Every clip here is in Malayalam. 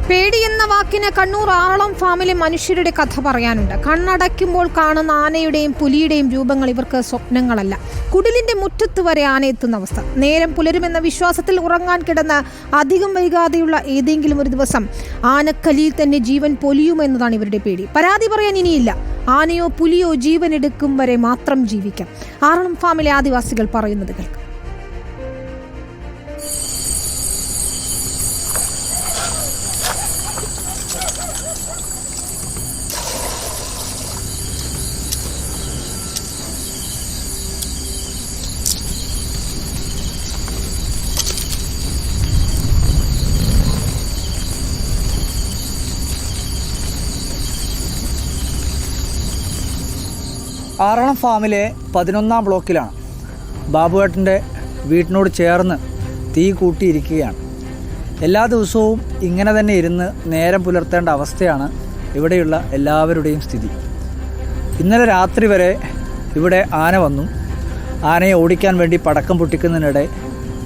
പേടിയെന്ന വാക്കിന് കണ്ണൂർ ആറളം ഫാമിലെ മനുഷ്യരുടെ കഥ പറയാനുണ്ട്. കണ്ണടയ്ക്കുമ്പോൾ കാണുന്ന ആനയുടെയും പുലിയുടെയും രൂപങ്ങൾ ഇവർക്ക് സ്വപ്നങ്ങളല്ല. കുടിലിന്റെ മുറ്റത്ത് വരെ ആന എത്തുന്ന അവസ്ഥ. നേരം പുലരുമെന്ന വിശ്വാസത്തിൽ ഉറങ്ങാൻ കിടന്ന് അധികം വൈകാതെയുള്ള ഏതെങ്കിലും ഒരു ദിവസം ആനക്കലിയിൽ തന്നെ ജീവൻ പൊലിയുമെന്നതാണ് ഇവരുടെ പേടി. പരാതി പറയാൻ ഇനിയില്ല. ആനയോ പുലിയോ ജീവൻ എടുക്കും വരെ മാത്രം ജീവിക്കാം. ആറളം ഫാമിലെ ആദിവാസികൾ പറയുന്നത് കേൾക്കാം. ആറളം ഫാമിലെ 11-ാം ബ്ലോക്കിലാണ്. ബാബുവേട്ടൻ്റെ വീട്ടിനോട് ചേർന്ന് തീ കൂട്ടിയിരിക്കുകയാണ്. എല്ലാ ദിവസവും ഇങ്ങനെ തന്നെ ഇരുന്ന് നേരം പുലർത്തേണ്ട അവസ്ഥയാണ് ഇവിടെയുള്ള എല്ലാവരുടെയും സ്ഥിതി. ഇന്നലെ രാത്രി വരെ ഇവിടെ ആന വന്നു. ആനയെ ഓടിക്കാൻ വേണ്ടി പടക്കം പൊട്ടിക്കുന്നതിനിടെ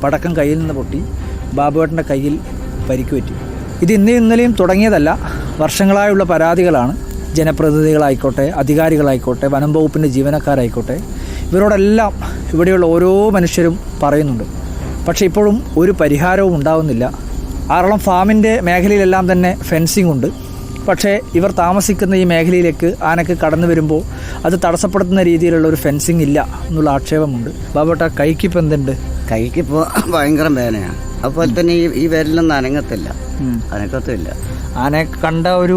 പടക്കം കയ്യിൽ നിന്ന് പൊട്ടി ബാബുവേട്ടൻ്റെ കയ്യിൽ പരിക്ക് പറ്റി. ഇത് ഇന്നലെയും തുടങ്ങിയതല്ല, വർഷങ്ങളായുള്ള പരാതികളാണ്. ജനപ്രതിനിധികളായിക്കോട്ടെ, അധികാരികളായിക്കോട്ടെ, വനം വകുപ്പിൻ്റെ ജീവനക്കാരായിക്കോട്ടെ, ഇവരോടെല്ലാം ഇവിടെയുള്ള ഓരോ മനുഷ്യരും പറയുന്നുണ്ട്. പക്ഷേ ഇപ്പോഴും ഒരു പരിഹാരവും ഉണ്ടാവുന്നില്ല. ആറളം ഫാമിൻ്റെ മേഖലയിലെല്ലാം തന്നെ ഫെൻസിംഗ് ഉണ്ട്. പക്ഷേ ഇവർ താമസിക്കുന്ന ഈ മേഖലയിലേക്ക് ആനക്ക് കടന്നു വരുമ്പോൾ അത് തടസ്സപ്പെടുത്തുന്ന രീതിയിലുള്ള ഒരു ഫെൻസിങ് ഇല്ല എന്നുള്ള ആക്ഷേപമുണ്ട്. ബാബുട്ട, കൈക്കിപ്പോൾ എന്തുണ്ട്? കൈക്കിപ്പോൾ ഭയങ്കര വേദനയാണ്. അതുപോലെ തന്നെ ഈ വിരലൊന്നും അനക്കത്തില്ല. ആനയെ കണ്ട ഒരു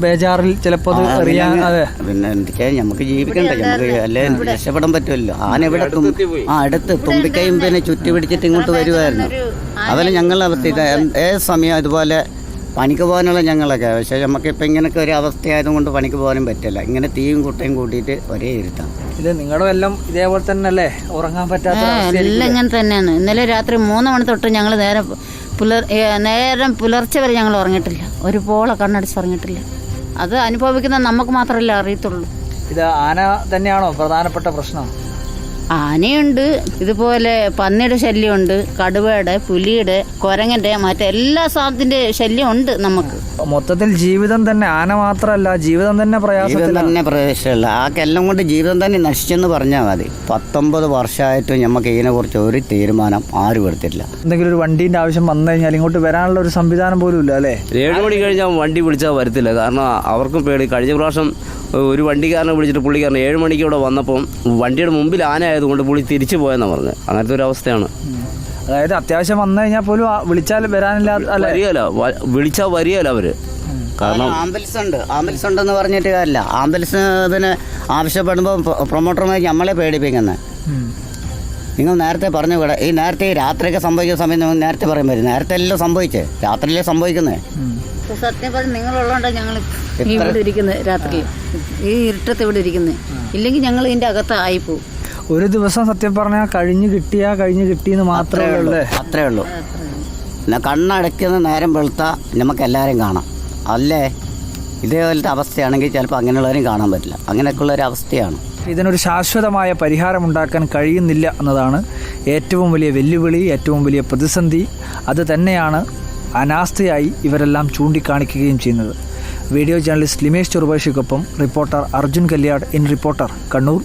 ബേജാറിൽ ചിലപ്പോൾ അത് അറിയാൻ. അതെ, പിന്നെ എന്തൊക്കെ നമുക്ക് ജീവിക്കണ്ടേ, നമുക്ക് അല്ലേ രക്ഷപ്പെടാൻ പറ്റുമല്ലോ. ആന ഇവിടെ അടുത്ത് തുമ്പിക്കയും പിന്നെ ചുറ്റി പിടിച്ചിട്ട് ഇങ്ങോട്ട് വരുമായിരുന്നു. അതുപോലെ ഞങ്ങൾ ഏത് സമയം ഇതുപോലെ പണിക്ക് പോകാനുള്ള ഞങ്ങളൊക്കെ. പക്ഷേ നമുക്കിപ്പോൾ ഇങ്ങനെയൊക്കെ ഒരു അവസ്ഥയായതുകൊണ്ട് പണിക്ക് പോകാനും പറ്റില്ല. ഇങ്ങനെ തീയും കുട്ടയും കൂട്ടിയിട്ട് ഒരേ ഇരുത്താം. ഇത് നിങ്ങളുടെ എല്ലാം ഇതേപോലെ തന്നെ അല്ലേ? ഉറങ്ങാൻ പറ്റാത്ത എല്ലാം ഇങ്ങനെ തന്നെയാണ്. ഇന്നലെ രാത്രി 3 മണി തൊട്ട് ഞങ്ങൾ നേരം പുലർച്ചെ വരെ ഞങ്ങൾ ഉറങ്ങിയിട്ടില്ല. ഒരു പോള കണ്ണടിച്ച് ഉറങ്ങിയിട്ടില്ല. അത് അനുഭവിക്കുന്ന നമുക്ക് മാത്രമല്ലേ അറിയത്തുള്ളൂ. ഇത് ആന തന്നെയാണോ പ്രധാനപ്പെട്ട പ്രശ്നം? ആനയുണ്ട്, ഇതുപോലെ പന്നിയുടെ ശല്യമുണ്ട്, കടുവയുടെ, പുലിയുടെ, കുരങ്ങന്റെ, മറ്റെല്ലാ സാധനത്തിന്റെ ശല്യം ഉണ്ട് നമുക്ക്. മൊത്തത്തിൽ ജീവിതം തന്നെ, ആന മാത്രമല്ല ജീവിതം തന്നെ പ്രയാസമില്ല. ആ എല്ലാം കൊണ്ട് ജീവിതം തന്നെ നശിച്ചെന്ന് പറഞ്ഞാൽ മതി. 19 വർഷമായിട്ടും നമുക്ക് ഇതിനെക്കുറിച്ച് ഒരു തീരുമാനം ആരും എടുത്തിട്ടില്ല. എന്തെങ്കിലും ഒരു വണ്ടീൻ്റെ ആവശ്യം വന്നു കഴിഞ്ഞാൽ ഇങ്ങോട്ട് വരാനുള്ള ഒരു സംവിധാനം പോലും ഇല്ല അല്ലേ? 7 മണി കഴിഞ്ഞാൽ വണ്ടി വിളിച്ചാൽ വരത്തില്ല. കാരണം അവർക്കും പേടി. കഴിഞ്ഞ പ്രാവശ്യം ഒരു വണ്ടിക്കാരനെ വിളിച്ചിട്ട് പുള്ളിക്കാരൻ 7 മണിക്ക് ഇവിടെ വന്നപ്പം വണ്ടിയുടെ മുമ്പിൽ ആന ആയതുകൊണ്ട് പുള്ളി തിരിച്ചു പോയെന്നാണ് പറഞ്ഞത്. അങ്ങനത്തെ ഒരു അവസ്ഥയാണ്. അതായത് അത്യാവശ്യം വന്നു കഴിഞ്ഞാൽ പോലും വിളിച്ചാൽ വരാനില്ല. വിളിച്ചാൽ വരികയല്ല അവര്. കാരണം ആംബുലൻസ് ഉണ്ടെന്ന് പറഞ്ഞിട്ട് കാര്യമില്ല. ആംബുലൻസ് പിന്നെ ആവശ്യപ്പെടുമ്പോൾ പ്രൊമോട്ടർമാർ നമ്മളെ പേടിപ്പിക്കുന്നത്. നിങ്ങൾ നേരത്തെ പറഞ്ഞു കൂടെ. ഈ നേരത്തെ രാത്രിയൊക്കെ സംഭവിക്കുന്ന സമയം നിങ്ങൾ നേരത്തെ പറയാൻ പറ്റും. നേരത്തെ എല്ലാം സംഭവിച്ചേ, രാത്രിയിലേ സംഭവിക്കുന്നത്. സത്യം പറഞ്ഞ് നിങ്ങളുള്ളതുകൊണ്ടാണ് ഞങ്ങൾ ഇവിടെ ഇരിക്കുന്നത്. രാത്രി ഈ ഇരുട്ടത്ത് ഇവിടെ ഇരിക്കുന്നത്. ഇല്ലെങ്കിൽ ഞങ്ങൾ ഇതിൻ്റെ അകത്ത് ആയിപ്പോവും. ഒരു ദിവസം സത്യം പറഞ്ഞാൽ കഴിഞ്ഞ് കിട്ടിയെന്ന് മാത്രമേ ഉള്ളൂ. അത്രേ ഉള്ളൂ. കണ്ണടയ്ക്കുന്ന നേരം വെളുത്താൽ നമുക്ക് എല്ലാവരും കാണാം അല്ലേ? ഇതേപോലത്തെ അവസ്ഥയാണെങ്കിൽ ചിലപ്പോൾ അങ്ങനെയുള്ളവരും കാണാൻ പറ്റില്ല. അങ്ങനെയൊക്കെയുള്ള ഒരു അവസ്ഥയാണ്. ഇതിനൊരു ശാശ്വതമായ പരിഹാരം ഉണ്ടാക്കാൻ കഴിയുന്നില്ല എന്നതാണ് ഏറ്റവും വലിയ വെല്ലുവിളി, ഏറ്റവും വലിയ പ്രതിസന്ധി. അത് തന്നെയാണ് അനാസ്ഥയായി ഇവരെല്ലാം ചൂണ്ടിക്കാണിക്കുകയും ചെയ്യുന്നത്. വീഡിയോ ജേർണലിസ്റ്റ് ലിമേഷ് ചെറുപേഷിക്കൊപ്പം reporter Arjun Kalyad in reporter, Kannur.